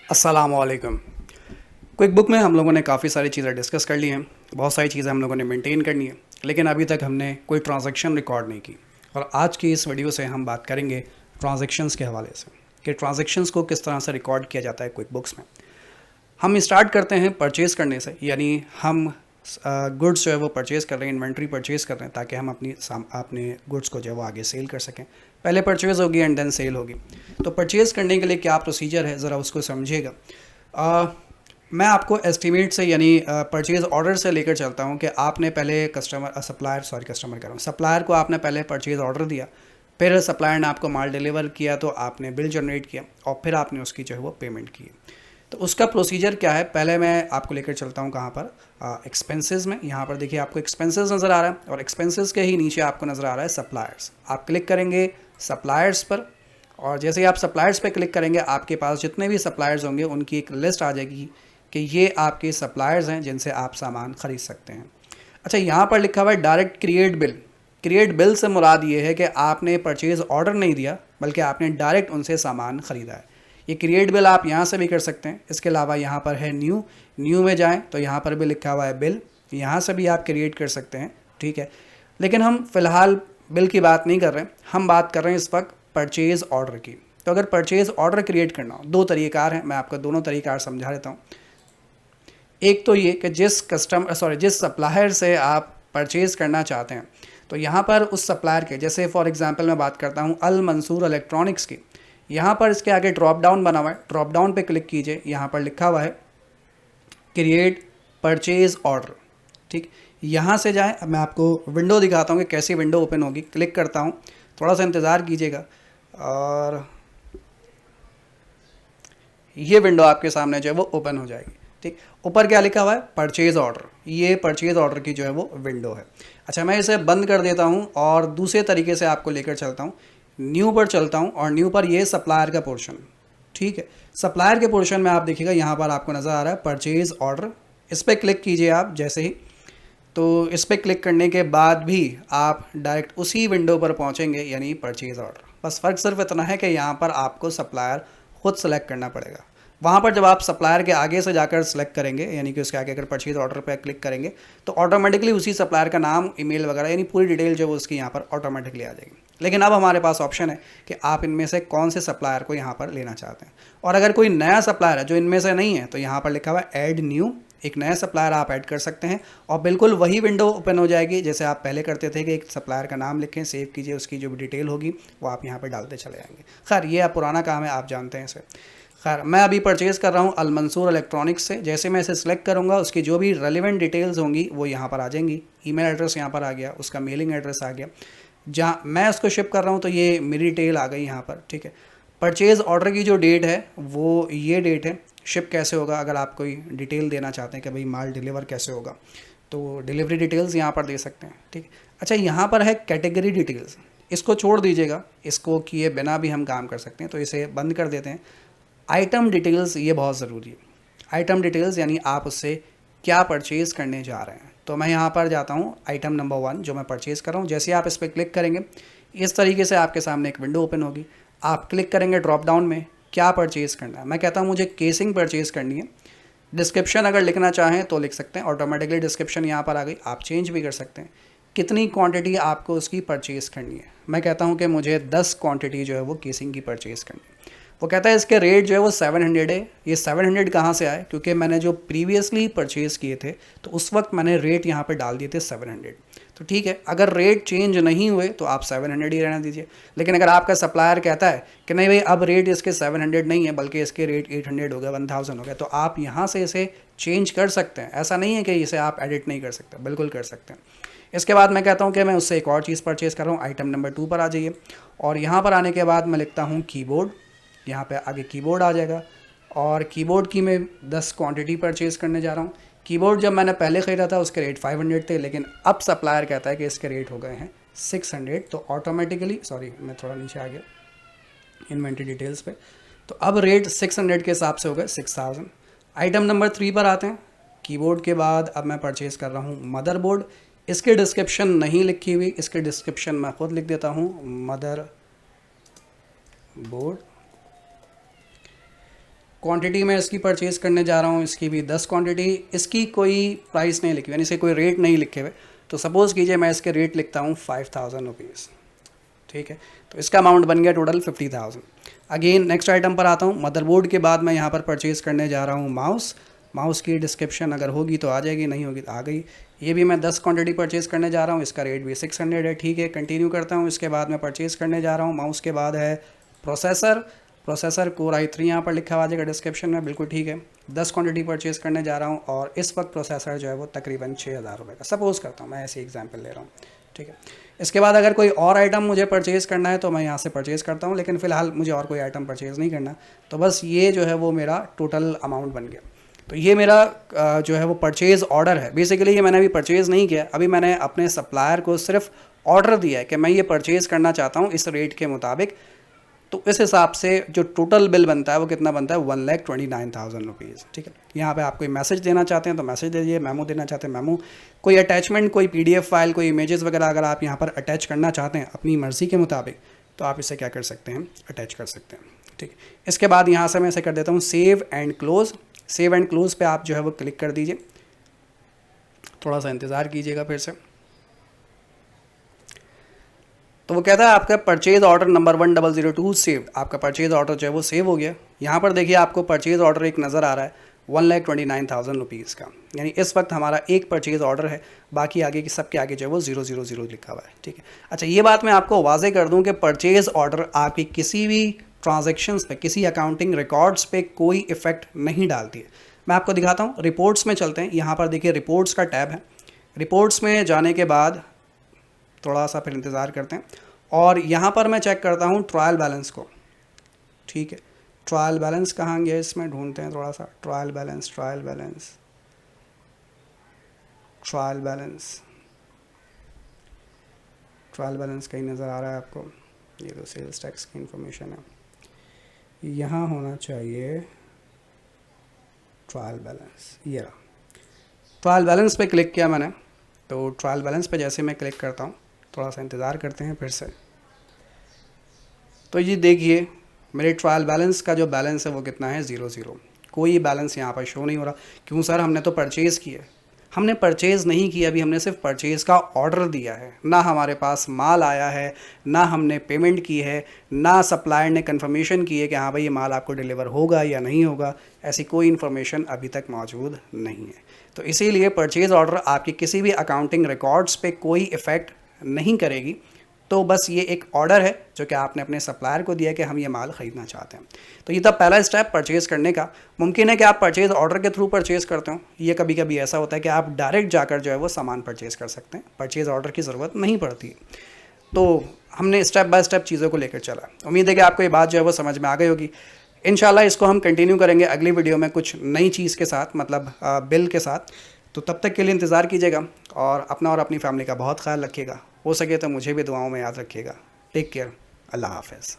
अस्सलामुअलैकुम। Quick book में हम लोगों ने काफ़ी सारी चीज़ें डिस्कस कर ली हैं, बहुत सारी चीज़ें हम लोगों ने मेंटेन करनी है, लेकिन अभी तक हमने कोई ट्रांजैक्शन रिकॉर्ड नहीं की। और आज की इस वीडियो से हम बात करेंगे ट्रांजैक्शंस के हवाले से कि ट्रांजैक्शंस को किस तरह से रिकॉर्ड किया जाता है क्विक बुक्स में। हम स्टार्ट करते हैं परचेज़ करने से, यानी हम गुड्स जो है वो परचेज़ कर रहे हैं, इन्वेंट्री परचेज़ कर रहे हैं ताकि हम अपने गुड्स को जो है वो आगे सेल कर सकें। पहले परचेज़ होगी एंड देन सेल होगी। तो परचेज़ करने के लिए क्या प्रोसीजर है, ज़रा उसको समझिएगा। मैं आपको एस्टीमेट से यानी परचेज़ ऑर्डर से लेकर चलता हूँ कि आपने पहले सप्लायर को आपने पहले परचेज़ ऑर्डर दिया, फिर सप्लायर ने आपको माल डिलीवर किया तो आपने बिल जनरेट किया और फिर आपने उसकी जो है वो पेमेंट की। तो उसका प्रोसीजर क्या है, पहले मैं आपको लेकर चलता हूँ कहाँ पर, एक्सपेंसेस में। यहाँ पर देखिए आपको एक्सपेंसेस नज़र आ रहा है और एक्सपेंसेस के ही नीचे आपको नज़र आ रहा है सप्लायर्स। आप क्लिक करेंगे सप्लायर्स पर और जैसे ही आप सप्लायर्स पे क्लिक करेंगे आपके पास जितने भी सप्लायर्स होंगे उनकी एक लिस्ट आ जाएगी कि ये आपके सप्लायर्स हैं जिनसे आप सामान ख़रीद सकते हैं। अच्छा, यहाँ पर लिखा हुआ है direct create bill. Create bill से मुराद ये है कि आपने परचेज़ ऑर्डर नहीं दिया बल्कि आपने डायरेक्ट उनसे सामान ख़रीदा है। ये क्रिएट बिल आप यहाँ से भी कर सकते हैं। इसके अलावा यहाँ पर है न्यू में जाएँ तो यहाँ पर भी लिखा हुआ है बिल, यहाँ से भी आप क्रिएट कर सकते हैं, ठीक है। लेकिन हम फ़िलहाल बिल की बात नहीं कर रहे हैं, हम बात कर रहे हैं इस वक्त परचेज़ ऑर्डर की। तो अगर परचेज़ ऑर्डर क्रिएट करना हो, दो तरीक़ार हैं, मैं आपको दोनों तरीक़ार समझा देता हूँ। एक तो ये कि जिस सप्लायर से आप परचेज़ करना चाहते हैं, तो यहाँ पर उस सप्लायर के, जैसे फॉर एग्जांपल मैं बात करता हूँ अल मंसूर इलेक्ट्रॉनिक्स की, यहाँ पर इसके आगे ड्रॉप डाउन बना हुआ है, ड्रॉप डाउन पे क्लिक कीजिए, यहाँ पर लिखा हुआ है क्रिएट परचेज़ ऑर्डर, ठीक। यहाँ से जाएँ, अब मैं आपको विंडो दिखाता हूँ कि कैसी विंडो ओपन होगी। क्लिक करता हूँ, थोड़ा सा इंतज़ार कीजिएगा और ये विंडो आपके सामने जो है वो ओपन हो जाएगी, ठीक। ऊपर क्या लिखा हुआ है, परचेज़ ऑर्डर। ये परचेज़ ऑर्डर की जो है वो विंडो है। अच्छा, मैं इसे बंद कर देता हूँ और दूसरे तरीके से आपको लेकर चलता हूँ। न्यू पर चलता हूँ और न्यू पर ये सप्लायर का पोर्शन, ठीक है। सप्लायर के पोर्शन में आप देखिएगा यहाँ पर आपको नज़र आ रहा है परचेज़ ऑर्डर। इस पर क्लिक कीजिए आप जैसे ही, तो इस पर क्लिक करने के बाद भी आप डायरेक्ट उसी विंडो पर पहुँचेंगे, यानी परचेज़ ऑर्डर। बस फ़र्क सिर्फ इतना है कि यहाँ पर आपको सप्लायर खुद सेलेक्ट करना पड़ेगा। वहाँ पर जब आप सप्लायर के आगे से जाकर सेलेक्ट करेंगे, यानी कि उसके आगे अगर परचेज़ ऑर्डर पर क्लिक करेंगे तो ऑटोमेटिकली उसी सप्लायर का नाम, ईमेल वगैरह, यानी पूरी डिटेल जो है उसकी यहाँ पर ऑटोमेटिकली आ जाएगी। लेकिन अब हमारे पास ऑप्शन है कि आप इनमें से कौन से सप्लायर को यहाँ पर लेना चाहते हैं। और अगर कोई नया सप्लायर है जो इनमें से नहीं है तो यहाँ पर लिखा हुआ है ऐड न्यू, एक नया सप्लायर आप ऐड कर सकते हैं और बिल्कुल वही विंडो ओपन हो जाएगी जैसे आप पहले करते थे कि एक सप्लायर का नाम लिखें, सेव कीजिए, उसकी जो भी डिटेल होगी वो आप यहाँ पर डालते चले जाएंगे। खैर, ये अब पुराना काम है, आप जानते हैं इसे। खैर, मैं अभी परचेज़ कर रहा हूँ अल मंसूर इलेक्ट्रॉनिक्स से। जैसे मैं इसे सिलेक्ट करूँगा उसकी जो भी रेलिवेंट डिटेल्स होंगी वो यहाँ पर आ जाएंगी। ईमेल एड्रेस यहाँ पर आ गया, उसका मेलिंग एड्रेस आ गया, जहाँ मैं उसको शिप कर रहा हूँ तो ये मेरी डिटेल आ गई यहाँ पर, ठीक है। परचेज़ ऑर्डर की जो डेट है वो ये डेट है। शिप कैसे होगा, अगर आप कोई डिटेल देना चाहते हैं कि भाई माल डिलीवर कैसे होगा तो डिलीवरी डिटेल्स यहाँ पर दे सकते हैं, ठीक। अच्छा, यहाँ पर है कैटेगरी डिटेल्स, इसको छोड़ दीजिएगा, इसको किए बिना भी हम काम कर सकते हैं, तो इसे बंद कर देते हैं। आइटम डिटेल्स, ये बहुत ज़रूरी है। आइटम डिटेल्स यानी आप उससे क्या परचेज़ करने जा रहे हैं। तो मैं यहाँ पर जाता हूँ आइटम नंबर 1 जो मैं परचेज़ कर रहा हूँ। जैसे आप इस पर क्लिक करेंगे इस तरीके से आपके सामने एक विंडो ओपन होगी। आप क्लिक करेंगे ड्रॉप डाउन में, क्या परचेज़ करना है। मैं कहता हूँ मुझे केसिंग परचेज़ करनी है। डिस्क्रिप्शन अगर लिखना चाहें तो लिख सकते हैं, ऑटोमेटिकली डिस्क्रिप्शन यहाँ पर आ गई, आप चेंज भी कर सकते हैं। कितनी क्वांटिटी आपको उसकी परचेज़ करनी है, मैं कहता हूँ कि मुझे 10 क्वांटिटी जो है वो केसिंग की परचेज़ करनी है। वो कहता है इसके रेट जो है वो 700 है। ये 700 कहाँ से आए, क्योंकि मैंने जो प्रीवियसली परचेज़ किए थे तो उस वक्त मैंने रेट यहाँ पे डाल दिए थे 700। तो ठीक है, अगर रेट चेंज नहीं हुए तो आप 700 ही रहना दीजिए। लेकिन अगर आपका सप्लायर कहता है कि नहीं भाई अब रेट इसके 700 नहीं है बल्कि इसके रेट 800 हो गया, 1000 हो गया, तो आप यहाँ से इसे चेंज कर सकते हैं। ऐसा नहीं है कि इसे आप एडिट नहीं कर सकते, बिल्कुल कर सकते हैं। इसके बाद मैं कहता हूँ कि मैं उससे एक और चीज़ परचेज़ कर रहा हूँ। आइटम नंबर 2 पर आ जाइए और यहाँ पर आने के बाद मैं लिखता हूँ कीबोर्ड। यहाँ पे आगे कीबोर्ड आ जाएगा और कीबोर्ड की मैं 10 क्वांटिटी परचेज़ करने जा रहा हूँ। कीबोर्ड जब मैंने पहले ख़रीदा था उसके रेट 500 थे, लेकिन अब सप्लायर कहता है कि इसके रेट हो गए हैं 600। तो ऑटोमेटिकली, सॉरी मैं थोड़ा नीचे आ गया इन्वेंट्री डिटेल्स पे, तो अब रेट 600 के हिसाब से हो गए 6000। आइटम नंबर 3 पर आते हैं। कीबोर्ड के बाद अब मैं परचेज़ कर रहा हूँ मदरबोर्ड। इसके डिस्क्रिप्शन नहीं लिखी हुई, इसके डिस्क्रिप्शन मैं खुद लिख देता हूँ, मदर बोर्ड। क्वांटिटी मैं इसकी परचेज़ करने जा रहा हूँ, इसकी भी 10 क्वांटिटी, इसकी कोई प्राइस नहीं लिखी हुई, यानी इसे कोई रेट नहीं लिखे हुए। तो सपोज़ कीजिए मैं इसके रेट लिखता हूँ 5000 रुपीज़, ठीक है। तो इसका अमाउंट बन गया टोटल 50,000। अगेन नेक्स्ट आइटम पर आता हूँ। मदरबोर्ड के बाद मैं यहाँ पर परचेज़ करने जा रहा हूँ माउस। माउस की डिस्क्रिप्शन अगर होगी तो आ जाएगी, नहीं होगी तो आ गई। ये भी मैं 10 क्वांटिटी परचेज़ करने जा रहा हूँ, इसका रेट भी 600 है, ठीक है। कंटिन्यू करता हूँ। इसके बाद मैं परचेज़ करने जा रहा हूँ माउस के बाद है प्रोसेसर। प्रोसेसर कोर i3 यहाँ पर लिखा हुआ आ जाएगा डिस्क्रिप्शन में, बिल्कुल ठीक है। 10 क्वांटिटी परचेज़ करने जा रहा हूँ और इस वक्त प्रोसेसर जो है वो तकरीबन 6000 रुपये का सपोज़ करता हूँ, मैं ऐसे एग्जाम्पल ले रहा हूँ, ठीक है। इसके बाद अगर कोई और आइटम मुझे परचेज़ करना है तो मैं यहाँ से परचेज़ करता हूँ, लेकिन फ़िलहाल मुझे और कोई आइटम परचेज़ नहीं करना। तो बस ये जो है वो मेरा टोटल अमाउंट बन गया। तो ये मेरा जो है वो परचेज़ ऑर्डर है। बेसिकली ये मैंने अभी परचेज़ नहीं किया, अभी मैंने अपने सप्लायर को सिर्फ ऑर्डर दिया है कि मैं ये परचेज़ करना चाहता हूँ इस रेट के मुताबिक। तो इस हिसाब से जो टोटल बिल बनता है वो कितना बनता है, 1,29,000 रुपीज़, ठीक है। यहाँ पे आप कोई मैसेज देना चाहते हैं तो मैसेज दे दीजिए, मेमो देना चाहते हैं मेमो, कोई अटैचमेंट, कोई PDF फाइल, कोई इमेजेस वगैरह अगर आप यहाँ पर अटैच करना चाहते हैं अपनी मर्ज़ी के मुताबिक तो आप इसे क्या कर सकते हैं, अटैच कर सकते हैं, ठीक है। इसके बाद यहाँ से मैं इसे कर देता हूँ save and close. Save and close पे आप जो है वो क्लिक कर दीजिए, थोड़ा सा इंतज़ार कीजिएगा फिर से। तो वो कहता है आपका परचेज़ ऑर्डर नंबर 1002 सेव, आपका परचेज़ ऑर्डर जो है वो सेव हो गया। यहाँ पर देखिए आपको परचेज़ ऑर्डर एक नज़र आ रहा है 1,29,000 रुपीज़ का, यानी इस वक्त हमारा एक परचेज़ ऑर्डर है, बाकी आगे की सबके आगे जो है वो 000 लिखा हुआ है, ठीक है। अच्छा, ये बात मैं आपको वाज़े कर दूँ कि परचेज़ ऑर्डर आपकी किसी भी ट्रांजेक्शन्स पे, किसी अकाउंटिंग रिकॉर्ड्स पे कोई इफ़ेक्ट नहीं डालती है। मैं आपको दिखाता हूँ, रिपोर्ट्स में चलते हैं। यहाँ पर देखिए रिपोर्ट्स का टैब है। रिपोर्ट्स में जाने के बाद थोड़ा सा फिर इंतज़ार करते हैं और यहाँ पर मैं चेक करता हूँ ट्रायल बैलेंस को, ठीक है। ट्रायल बैलेंस कहाँ गया, इसमें ढूंढते हैं थोड़ा सा। Trial balance, trial balance, trial balance, trial balance कहीं नज़र आ रहा है आपको? ये तो सेल्स टैक्स की इंफॉर्मेशन है, यहाँ होना चाहिए ट्रायल बैलेंस। ये रहा, ट्रायल बैलेंस पे क्लिक किया मैंने। तो ट्रायल बैलेंस पे जैसे मैं क्लिक करता हूँ, थोड़ा सा इंतज़ार करते हैं फिर से। तो ये देखिए मेरे ट्रायल बैलेंस का जो बैलेंस है वो कितना है, 0। कोई बैलेंस यहाँ पर शो नहीं हो रहा। क्यों सर, हमने तो परचेज़ किया। हमने परचेज़ नहीं किया, अभी हमने सिर्फ परचेज़ का ऑर्डर दिया है, ना हमारे पास माल आया है, ना हमने पेमेंट की है, ना सप्लायर ने कंफर्मेशन की है कि हाँ भाई ये माल आपको डिलीवर होगा या नहीं होगा। ऐसी कोई इन्फॉर्मेशन अभी तक मौजूद नहीं है। तो इसीलिए परचेज़ ऑर्डर आपकी किसी भी अकाउंटिंग रिकॉर्ड्स पे कोई इफ़ेक्ट नहीं करेगी। तो बस ये एक ऑर्डर है जो कि आपने अपने सप्लायर को दिया कि हम ये माल ख़रीदना चाहते हैं। तो ये था पहला स्टेप परचेज़ करने का। मुमकिन है कि आप परचेज़ ऑर्डर के थ्रू परचेज़ करते हो, ये कभी कभी ऐसा होता है कि आप डायरेक्ट जाकर जो है वो सामान परचेज़ कर सकते हैं, परचेज़ ऑर्डर की ज़रूरत नहीं पड़ती। तो हमने स्टेप बाय स्टेप चीज़ों को लेकर चला। उम्मीद है कि आपको ये बात जो है वो समझ में आ गई होगी। इंशाल्लाह इसको हम कंटिन्यू करेंगे अगली वीडियो में कुछ नई चीज़ के साथ, मतलब बिल के साथ। तो तब तक के लिए इंतज़ार कीजिएगा और अपना और अपनी फैमिली का बहुत ख्याल रखिएगा। हो सके तो मुझे भी दुआओं में याद रखिएगा। टेक केयर, अल्लाह हाफ़िज़।